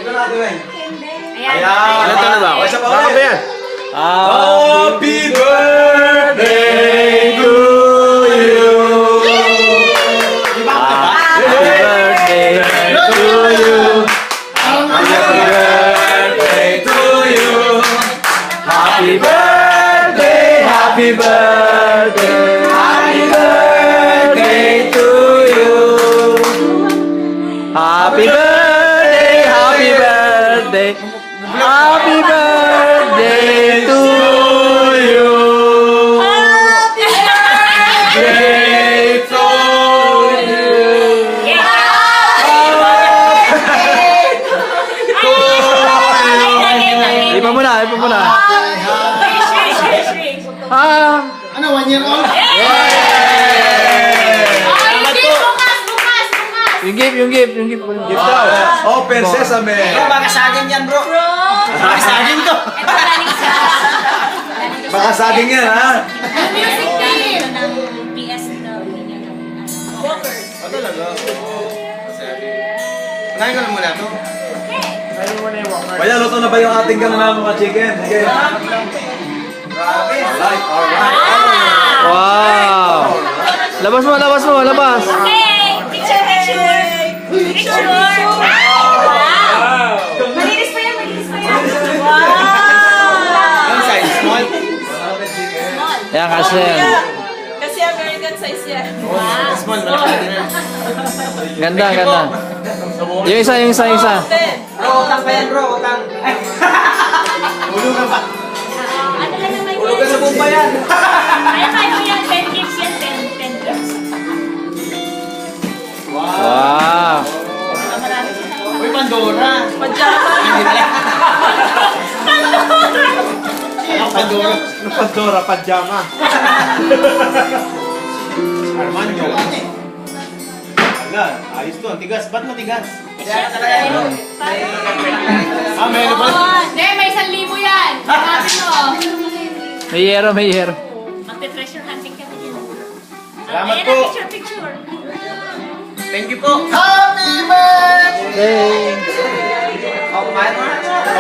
Ito natin eh. Ayan. Ilan taon na ba? Isa pa Baka ulit. ba yan? Happy birthday to you. Happy birthday to you. Happy birthday to you. Happy birthday, happy birthday, happy birthday to you. Happy birthday, happy birthday, happy birthday to you. Birthday to you. Ipa muna, ipa muna. Ano, 1 year old? Yung gift, yung gift, yung gift. Gift daw. Open sesame. Baka saging yan, bro. Baka saging to. Baka saging yan, ha? Unahin ko lang muna to. Kaya luto na ba yung ating ganun mga chicken? Sige. Alright, alright. Wow! Labas mo, labas mo, labas. Malinis pa yan, malinis pa yan. Ano size? Small? Yan, kasi yan. Kasi American size yan. Small, malaki din yan. Ganda, ganda. Yung isa, yung isa, yung isa. Bro, utang pa yan, bro. Utang. Ulugan pa. Ano lang naman yan? Ulugan sa bomba yan. Kaya mo yan, 10 gifts yan, 10 gifts. Wow! Uy, Pandora. Pajama. Ano, Pandora? Pandora, pajama. Arman, yun. Wala, ayos to. Ang tigas. Ba't matigas? Ah, may ano ba? Hindi, may 1,000 yan. Hanapin mo. May yero, may yero. Magte-treasure hunting kami din. Salamat Ayan po. na, picture, picture. Thank you po. Happy birthday! Hey! Oh, kumain mo na.